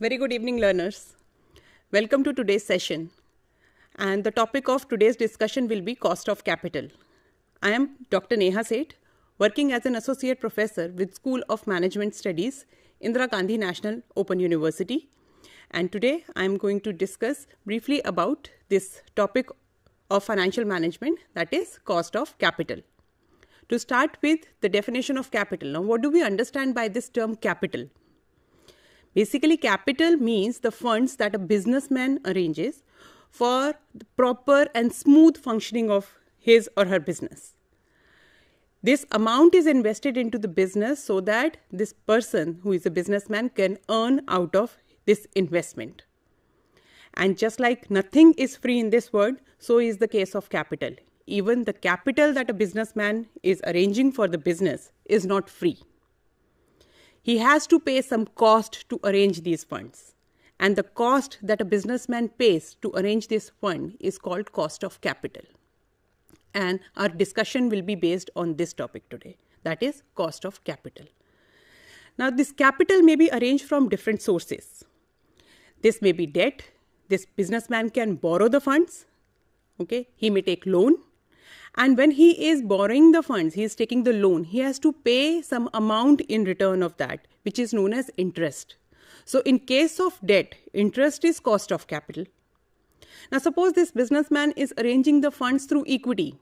Very good evening, learners. Welcome to today's session. And the topic of today's discussion will be cost of capital. I am Dr. Neha Seth, working as an associate professor with School of Management Studies, Indira Gandhi National Open University. And today I am going to discuss briefly about this topic of financial management, that is cost of capital. To start with the definition of capital. Now, what do we understand by this term capital? Basically, capital means the funds that a businessman arranges for the proper and smooth functioning of his or her business. This amount is invested into the business so that this person who is a businessman can earn out of this investment. And just like nothing is free in this world, so is the case of capital. Even the capital that a businessman is arranging for the business is not free. He has to pay some cost to arrange these funds. And the cost that a businessman pays to arrange this fund is called cost of capital. And our discussion will be based on this topic today, that is cost of capital. Now, this capital may be arranged from different sources. This may be debt. This businessman can borrow the funds. Okay, he may take loan. And when he is borrowing the funds, he is taking the loan, he has to pay some amount in return of that, which is known as interest. So in case of debt, interest is cost of capital. Now suppose this businessman is arranging the funds through equity.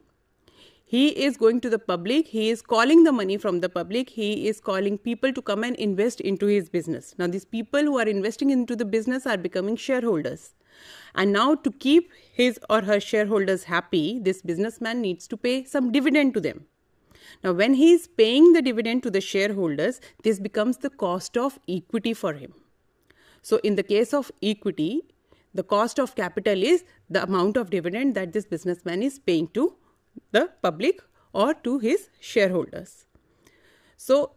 He is going to the public, he is calling the money from the public, he is calling people to come and invest into his business. Now these people who are investing into the business are becoming shareholders. And now to keep his or her shareholders happy, this businessman needs to pay some dividend to them. Now when he is paying the dividend to the shareholders, this becomes the cost of equity for him. So in the case of equity, the cost of capital is the amount of dividend that this businessman is paying to the public or to his shareholders. So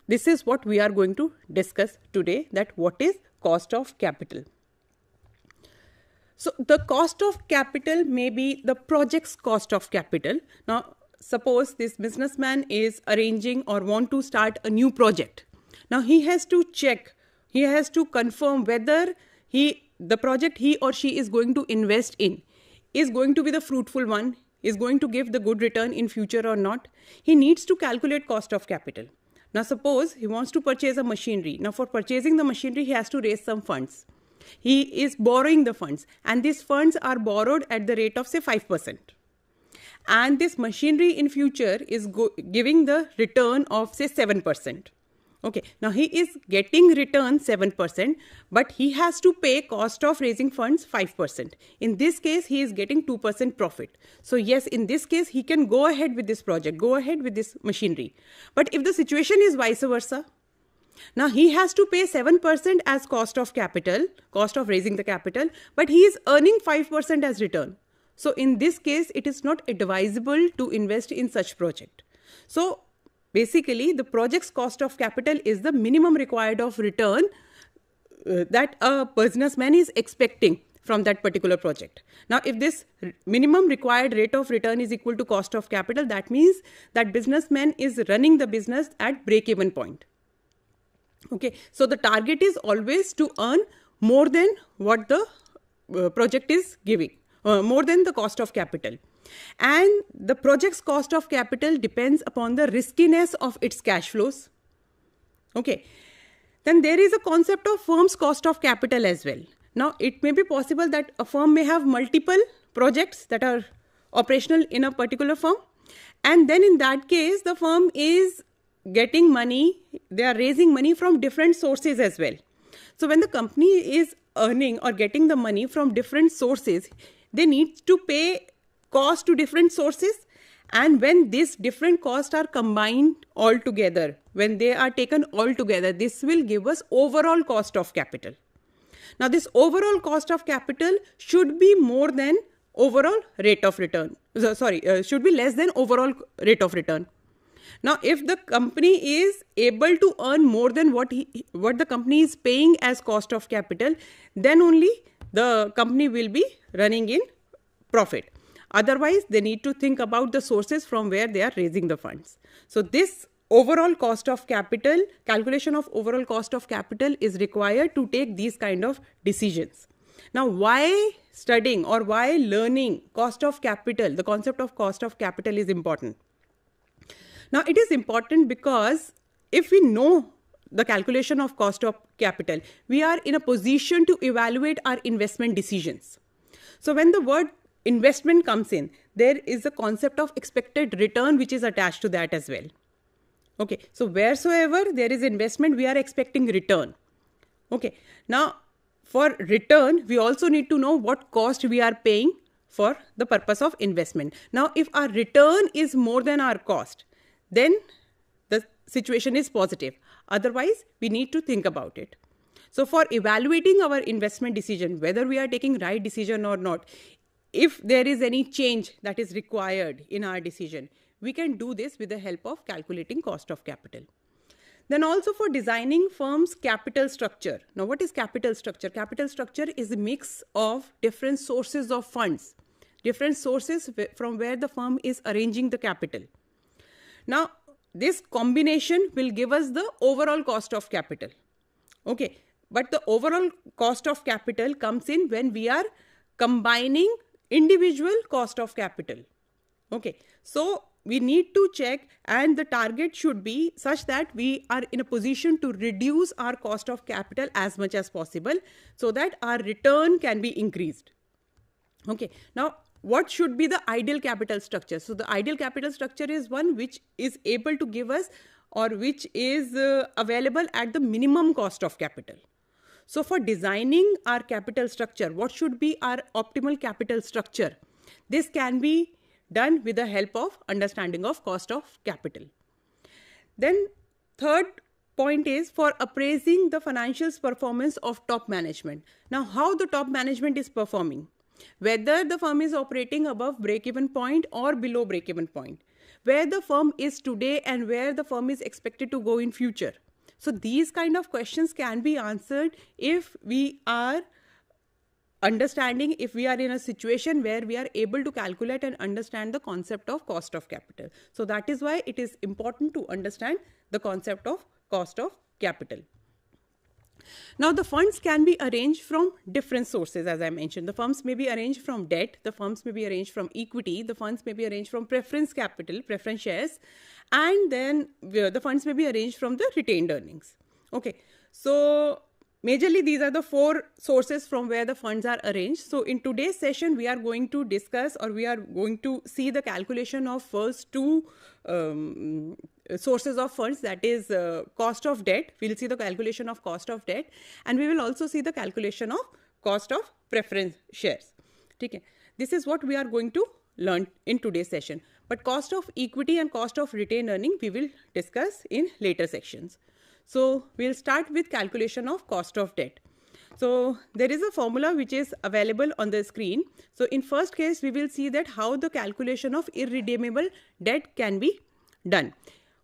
this is what we are going to discuss today, that what is cost of capital. So the cost of capital may be the project's cost of capital. Now, suppose this businessman is arranging or want to start a new project. Now, he has to check, he has to confirm whether the project he or she is going to invest in is going to be the fruitful one, is going to give the good return in future or not. He needs to calculate cost of capital. Now, suppose he wants to purchase a machinery. Now, for purchasing the machinery, he has to raise some funds. He is borrowing the funds, and these funds are borrowed at the rate of say 5%. And this machinery in future is giving the return of say 7%. Okay, now he is getting return 7%, but he has to pay cost of raising funds 5%. In this case, he is getting 2% profit. So yes, in this case, he can go ahead with this project, go ahead with this machinery. But if the situation is vice versa, now he has to pay 7% as cost of capital, cost of raising the capital, but he is earning 5% as return. So in this case, it is not advisable to invest in such project. So basically, the project's cost of capital is the minimum required of return that a businessman is expecting from that particular project. Now, if this minimum required rate of return is equal to cost of capital, that means that businessman is running the business at break-even point. Okay, so the target is always to earn more than what the project is giving, more than the cost of capital. And the project's cost of capital depends upon the riskiness of its cash flows. Okay, then there is a concept of firm's cost of capital as well. Now, it may be possible that a firm may have multiple projects that are operational in a particular firm. And then in that case, the firm is getting money, they are raising money from different sources as well. So when the company is earning or getting the money from different sources, they need to pay cost to different sources. And when these different costs are combined all together, when they are taken all together, this will give us overall cost of capital. Now this overall cost of capital should be more than overall rate of return. Should be less than overall rate of return. Now, if the company is able to earn more than what the company is paying as cost of capital, then only the company will be running in profit. Otherwise, they need to think about the sources from where they are raising the funds. So this overall cost of capital, calculation of overall cost of capital is required to take these kind of decisions. Now, why studying or why learning cost of capital, the concept of cost of capital is important? Now, it is important because if we know the calculation of cost of capital, we are in a position to evaluate our investment decisions. So when the word investment comes in, there is a concept of expected return which is attached to that as well. Okay, so wheresoever there is investment, we are expecting return. Okay, now for return, we also need to know what cost we are paying for the purpose of investment. Now, if our return is more than our cost, then the situation is positive. Otherwise, we need to think about it. So for evaluating our investment decision, whether we are taking right decision or not, if there is any change that is required in our decision, we can do this with the help of calculating cost of capital. Then also for designing firm's capital structure. Now, what is capital structure? Capital structure is a mix of different sources of funds, different sources from where the firm is arranging the capital. Now, this combination will give us the overall cost of capital. Okay, but the overall cost of capital comes in when we are combining individual cost of capital. Okay, so we need to check, and the target should be such that we are in a position to reduce our cost of capital as much as possible so that our return can be increased. Okay, now what should be the ideal capital structure? So the ideal capital structure is one which is able to give us or which is available at the minimum cost of capital. So for designing our capital structure, what should be our optimal capital structure? This can be done with the help of understanding of cost of capital. Then third point is for appraising the financials performance of top management. Now, how the top management is performing, whether the firm is operating above break-even point or below break-even point, where the firm is today and where the firm is expected to go in future. So these kind of questions can be answered if we are understanding, if we are in a situation where we are able to calculate and understand the concept of cost of capital. So that is why it is important to understand the concept of cost of capital. Now, the funds can be arranged from different sources, as I mentioned. The funds may be arranged from debt, the funds may be arranged from equity, the funds may be arranged from preference capital, preference shares, and then the funds may be arranged from the retained earnings. Okay, so majorly these are the four sources from where the funds are arranged. So in today's session, we are going to discuss, or we are going to see the calculation of first two sources of funds, that is cost of debt. We'll see the calculation of cost of debt, and we will also see the calculation of cost of preference shares. Okay. This is what we are going to learn in today's session. But cost of equity and cost of retained earning we will discuss in later sections. So we'll start with calculation of cost of debt. So there is a formula which is available on the screen. So in first case, we will see that how the calculation of irredeemable debt can be done.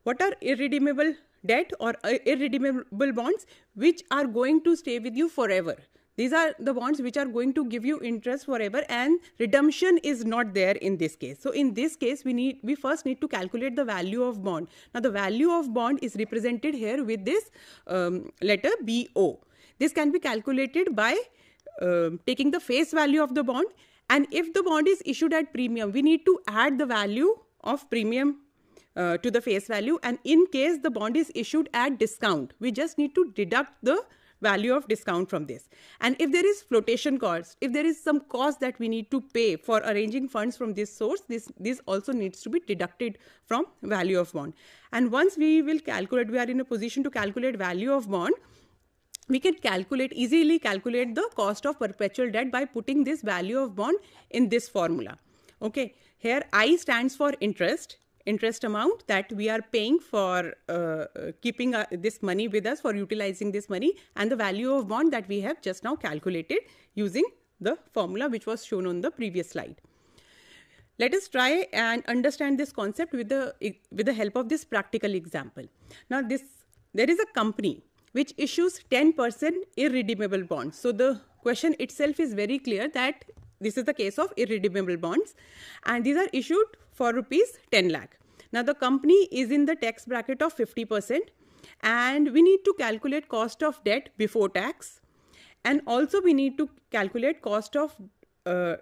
What are irredeemable debt or irredeemable bonds? Which are going to stay with you forever. These are the bonds which are going to give you interest forever, and redemption is not there in this case. So in this case, we first need to calculate the value of bond. Now the value of bond is represented here with this letter BO. This can be calculated by taking the face value of the bond, and if the bond is issued at premium, we need to add the value of premium to the face value, and in case the bond is issued at discount, we just need to deduct the value of discount from this. And if there is flotation cost, if there is some cost that we need to pay for arranging funds from this source, this also needs to be deducted from value of bond. And once we will calculate, we are in a position to calculate value of bond, we can easily calculate the cost of perpetual debt by putting this value of bond in this formula. Okay, here I stands for interest amount that we are paying for keeping this money with us, for utilizing this money, and the value of bond that we have just now calculated using the formula which was shown on the previous slide. Let us try and understand this concept with the help of this practical example. Now there is a company which issues 10% irredeemable bonds. So the question itself is very clear that this is the case of irredeemable bonds, and these are issued for rupees 10 lakh. Now the company is in the tax bracket of 50%, and we need to calculate cost of debt before tax, and also we need to calculate cost of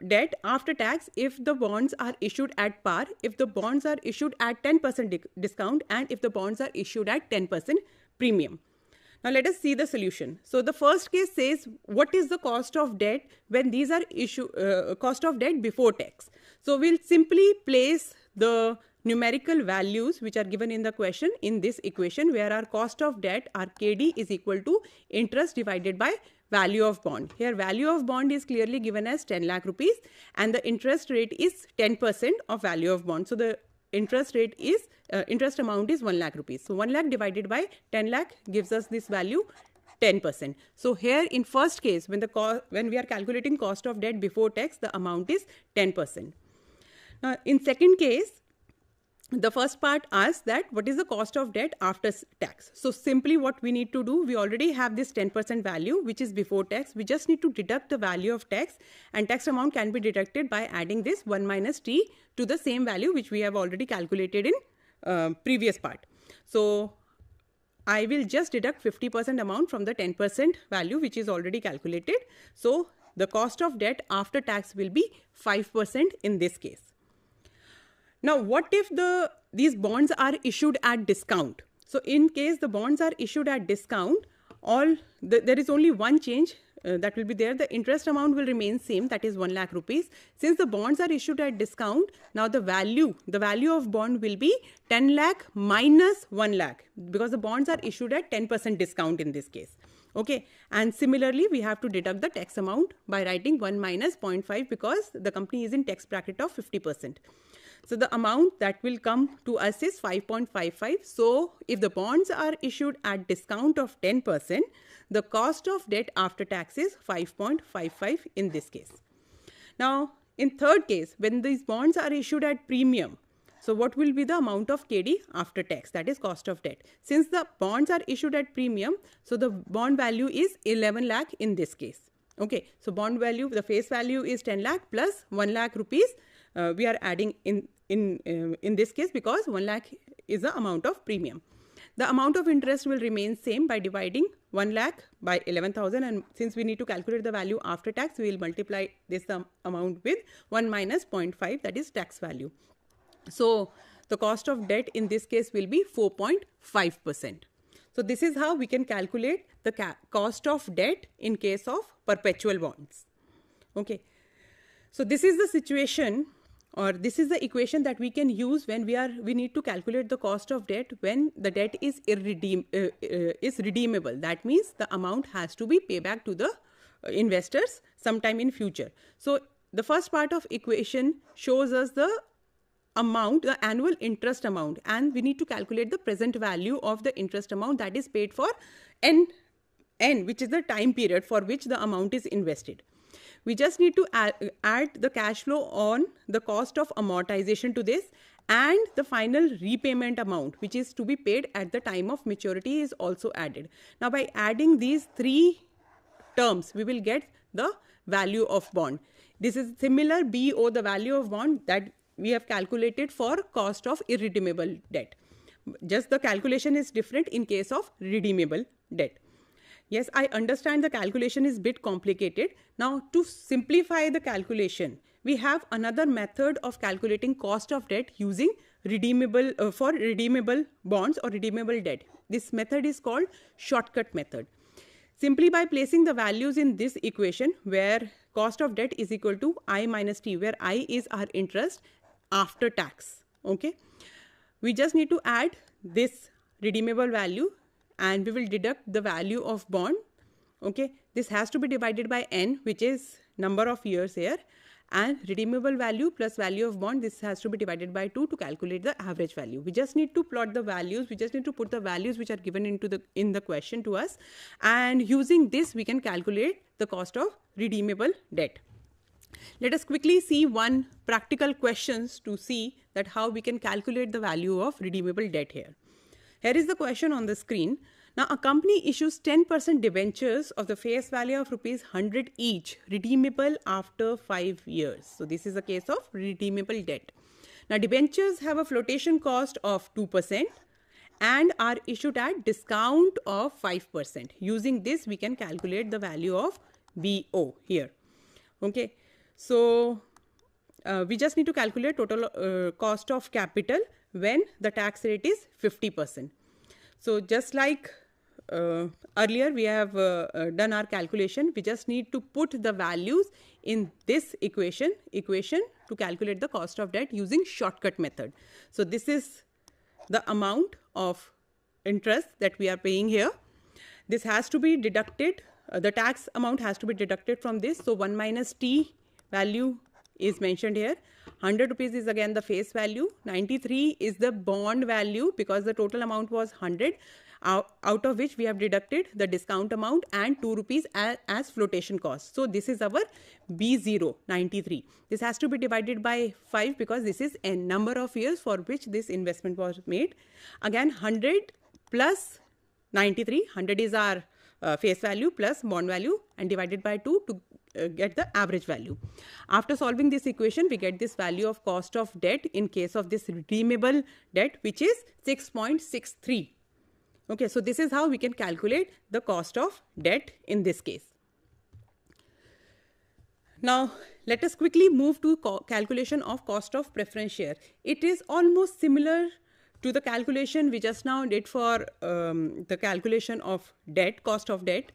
debt after tax if the bonds are issued at par, if the bonds are issued at 10% discount, and if the bonds are issued at 10% premium. Now let us see the solution. So the first case says what is the cost of debt when these are cost of debt before tax. So we'll simply place the numerical values which are given in the question in this equation, where our cost of debt, our KD, is equal to interest divided by value of bond. Here value of bond is clearly given as 10 lakh rupees and the interest rate is 10% of value of bond. So the interest rate is interest amount is 1 lakh rupees. So 1 lakh divided by 10 lakh gives us this value 10%. So here in first case, when we are calculating cost of debt before tax, the amount is 10%. Now in second case, the first part asks that what is the cost of debt after tax. So simply what we need to do, we already have this 10% value which is before tax. We just need to deduct the value of tax, and tax amount can be deducted by adding this 1 minus t to the same value which we have already calculated in previous part. So I will just deduct 50% amount from the 10% value which is already calculated. So the cost of debt after tax will be 5% in this case. Now, what if these bonds are issued at discount? So in case the bonds are issued at discount, there is only one change that will be there. The interest amount will remain same, that is 1 lakh rupees. Since the bonds are issued at discount, now the value of bond will be 10 lakh minus 1 lakh, because the bonds are issued at 10% discount in this case. Okay, and similarly we have to deduct the tax amount by writing 1 minus 0.5 because the company is in tax bracket of 50%. So the amount that will come to us is 5.55. So if the bonds are issued at discount of 10%, the cost of debt after tax is 5.55 in this case. Now in third case, when these bonds are issued at premium, so what will be the amount of KD after tax, that is cost of debt. Since the bonds are issued at premium, so the bond value is 11 lakh in this case. Okay, so bond value, the face value is 10 lakh plus 1 lakh rupees. We are adding in this case because 1 lakh is the amount of premium. The amount of interest will remain same by dividing 1 lakh by 11,000, and since we need to calculate the value after tax, we will multiply this amount with 1 minus 0.5, that is tax value. So the cost of debt in this case will be 4.5%. So this is how we can calculate the cost of debt in case of perpetual bonds. Okay. So this is the situation, or this is the equation that we can use when we need to calculate the cost of debt when the debt is redeemable. That means the amount has to be paid back to the investors sometime in future. So the first part of equation shows us the amount, the annual interest amount, and we need to calculate the present value of the interest amount that is paid for n, which is the time period for which the amount is invested. We just need to add the cash flow on the cost of amortization to this, and the final repayment amount which is to be paid at the time of maturity is also added. Now by adding these three terms, we will get the value of bond. This is similar BO, the value of bond that we have calculated for cost of irredeemable debt. Just the calculation is different in case of redeemable debt. Yes, I understand the calculation is a bit complicated. Now to simplify the calculation, we have another method of calculating cost of debt using redeemable for redeemable bonds or redeemable debt. This method is called shortcut method. simply by placing the values in this equation where cost of debt is equal to I minus T, where I is our interest after tax. Okay. We just need to add this redeemable value and we will deduct the value of bond. Okay. This has to be divided by N, which is number of years here, and redeemable value plus value of bond, this has to be divided by 2 to calculate the average value. We just need to plot the values. We just need to put the values which are given in the question to us, and using this we can calculate the cost of redeemable debt. Let us quickly see one practical questions to see that how we can calculate the value of redeemable debt here. Here is the question on the screen. Now, a company issues 10% debentures of the face value of rupees 100 each, redeemable after 5 years. So, this is a case of redeemable debt. Now, debentures have a flotation cost of 2% and are issued at discount of 5%. Using this, we can calculate the value of BO here. Okay. So, we just need to calculate total cost of capital when the tax rate is 50%. So, just like earlier we have done our calculation, we just need to put the values in this equation to calculate the cost of debt using shortcut method. So, this is the amount of interest that we are paying here. This has to be deducted, the tax amount has to be deducted from this. So, 1 minus T value is mentioned here. 100 rupees is again the face value. 93 is the bond value because the total amount was 100, out of which we have deducted the discount amount and 2 rupees as flotation cost. So, this is our B0, 93. This has to be divided by 5 because this is a number of years for which this investment was made. Again 100 plus 93, 100 is our face value plus bond value and divided by 2 to get the average value. After solving this equation, we get this value of cost of debt in case of this redeemable debt, which is 6.63. Okay, so this is how we can calculate the cost of debt in this case. Now, let us quickly move to calculation of cost of preference share. It is almost similar to the calculation we just now did for the calculation of debt, cost of debt.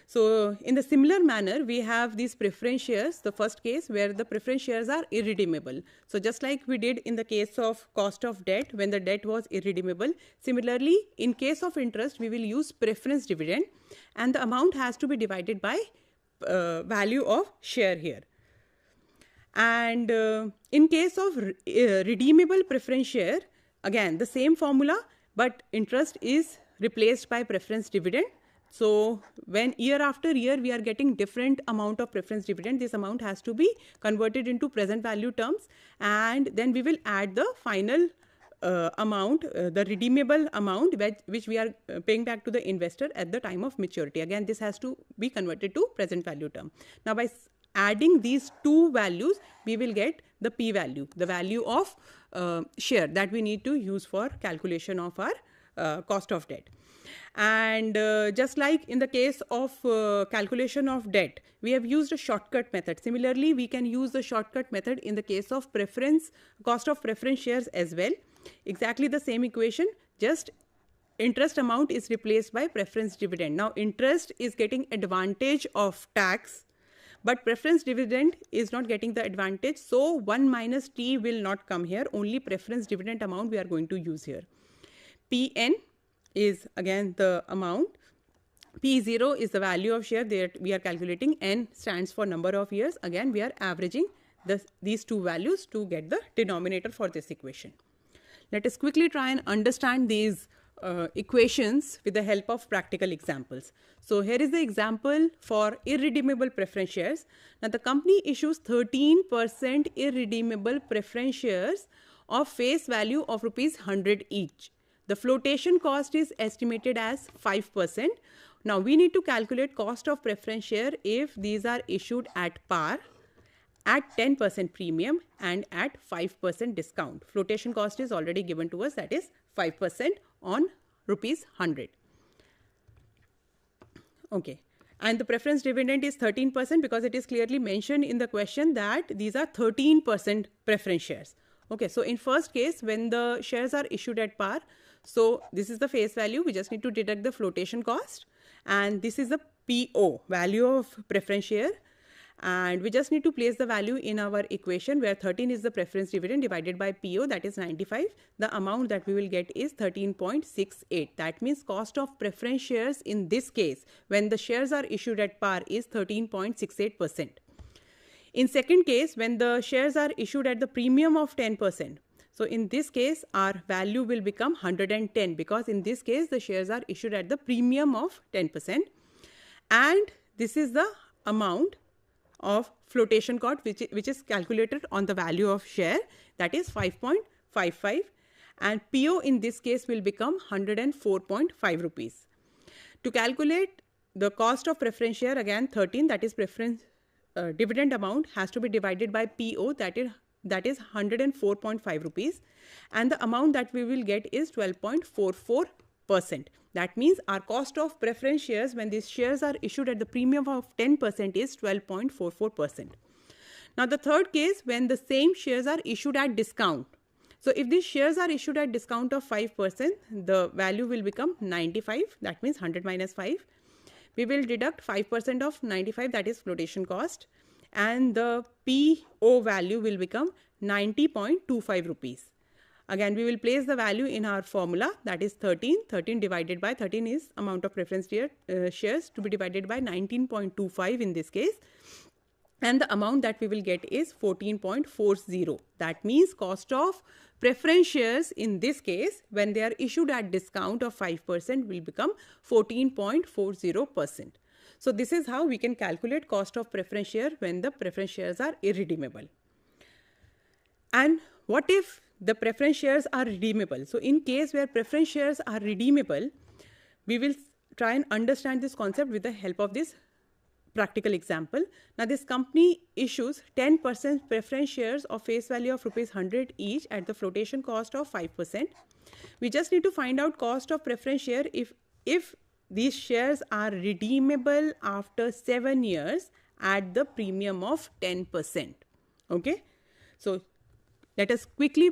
So, in the similar manner, we have these preference shares, the first case where the preference shares are irredeemable. So, just like we did in the case of cost of debt when the debt was irredeemable, similarly, in case of interest, we will use preference dividend and the amount has to be divided by value of share here. And in case of redeemable preference share, again the same formula, but interest is replaced by preference dividend. So, when year after year we are getting different amount of preference dividend, this amount has to be converted into present value terms and then we will add the final amount, the redeemable amount which we are paying back to the investor at the time of maturity. Again, this has to be converted to present value term. Now, by adding these two values, we will get the P value, the value of share that we need to use for calculation of our cost of debt. And just like in the case of calculation of debt, we have used a shortcut method. Similarly, we can use the shortcut method in the case of cost of preference shares as well. Exactly the same equation, just interest amount is replaced by preference dividend. Now, interest is getting advantage of tax, but preference dividend is not getting the advantage. So, 1 minus T will not come here, only preference dividend amount we are going to use here. Pn is again the amount, P0 is the value of share that we are calculating, N stands for number of years. Again, we are averaging these two values to get the denominator for this equation. Let us quickly try and understand these equations with the help of practical examples. So, here is the example for irredeemable preference shares. Now, the company issues 13% irredeemable preference shares of face value of rupees 100 each. The flotation cost is estimated as 5%. Now, we need to calculate cost of preference share if these are issued at par, at 10% premium and at 5% discount. Flotation cost is already given to us, that is 5% on rupees 100. Okay. And the preference dividend is 13% because it is clearly mentioned in the question that these are 13% preference shares. Okay. So, in first case, when the shares are issued at par, so this is the face value, we just need to deduct the flotation cost and this is the PO, value of preference share, and we just need to place the value in our equation where 13 is the preference dividend divided by PO, that is 95. The amount that we will get is 13.68. That means cost of preference shares in this case when the shares are issued at par is 13.68%. In second case, when the shares are issued at the premium of 10%, so in this case our value will become 110 because in this case the shares are issued at the premium of 10%, and this is the amount of flotation cost which is calculated on the value of share, that is 5.55, and PO in this case will become 104.5 rupees. To calculate the cost of preference share, again 13, that is preference dividend amount, has to be divided by PO, that is 104.5 rupees, and the amount that we will get is 12.44%. That means our cost of preference shares when these shares are issued at the premium of 10% is 12.44%. Now the third case, when the same shares are issued at discount. So if these shares are issued at discount of 5%, the value will become 95, that means 100 minus 5. We will deduct 5% of 95, that is flotation cost, and the PO value will become 90.25 rupees. Again, we will place the value in our formula, that is 13. 13 divided by 13 is amount of preference shares to be divided by 19.25 in this case. And the amount that we will get is 14.40. That means cost of preference shares in this case when they are issued at discount of 5% will become 14.40%. So this is how we can calculate cost of preference share when the preference shares are irredeemable. And what if the preference shares are redeemable? So in case where preference shares are redeemable, we will try and understand this concept with the help of this practical example. Now this company issues 10% preference shares of face value of rupees 100 each at the flotation cost of 5%. We just need to find out cost of preference share if these shares are redeemable after 7 years at the premium of 10%. Okay, so let us quickly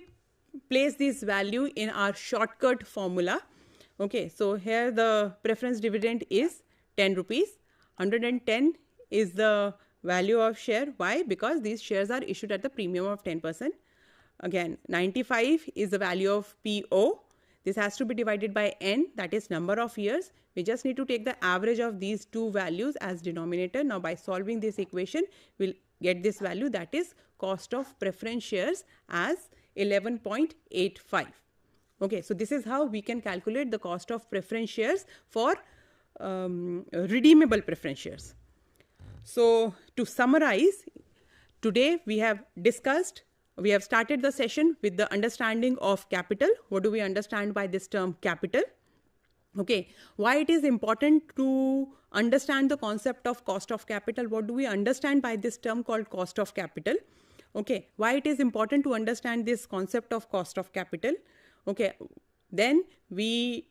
place this value in our shortcut formula. Okay, so here the preference dividend is 10 rupees. 110 is the value of share. Why? Because these shares are issued at the premium of 10%. Again, 95 is the value of PO. This has to be divided by N, that is number of years. We just need to take the average of these two values as denominator. Now by solving this equation, we'll get this value, that is cost of preference shares as 11.85. Okay, so this is how we can calculate the cost of preference shares for redeemable preference shares. So to summarize, today we have started the session with the understanding of capital. What do we understand by this term capital? Okay, why it is important to understand the concept of cost of capital? What do we understand by this term called cost of capital? Okay, why it is important to understand this concept of cost of capital? Okay, then we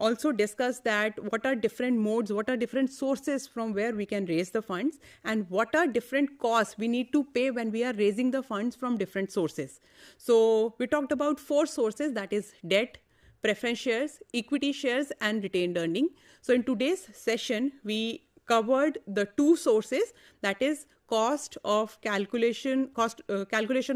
also discuss that what are different modes, what are different sources from where we can raise the funds, and what are different costs we need to pay when we are raising the funds from different sources. So we talked about 4 sources, that is debt, preference shares, equity shares, and retained earning. So in today's session, we covered the 2 sources, that is calculation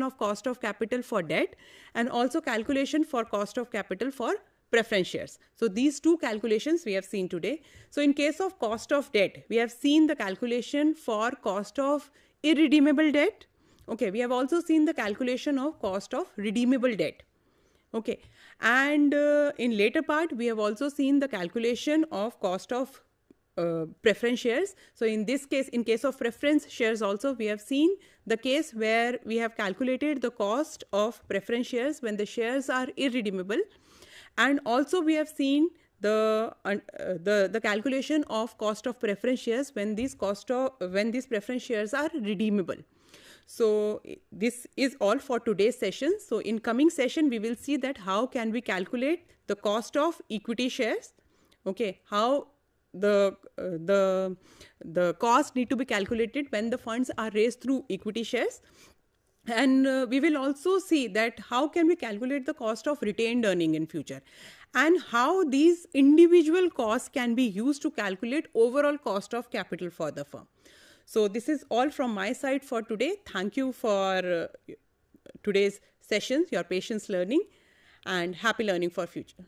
of cost of capital for debt, and also calculation for cost of capital for preference shares. So these 2 calculations we have seen today. So in case of cost of debt, we have seen the calculation for cost of irredeemable debt. Okay, we have also seen the calculation of cost of redeemable debt. Okay, and in later part, we have also seen the calculation of cost of preference shares. So in this case, in case of preference shares also, we have seen the case where we have calculated the cost of preference shares when the shares are irredeemable, and also we have seen the calculation of cost of preference shares when these preference shares are redeemable. So this is all for today's session. So in coming session, we will see that how can we calculate the cost of equity shares. Okay, how the cost need to be calculated when the funds are raised through equity shares, And we will also see that how can we calculate the cost of retained earning in future, and how these individual costs can be used to calculate overall cost of capital for the firm. So this is all from my side for today. Thank you for today's sessions, your patience learning, and happy learning for future.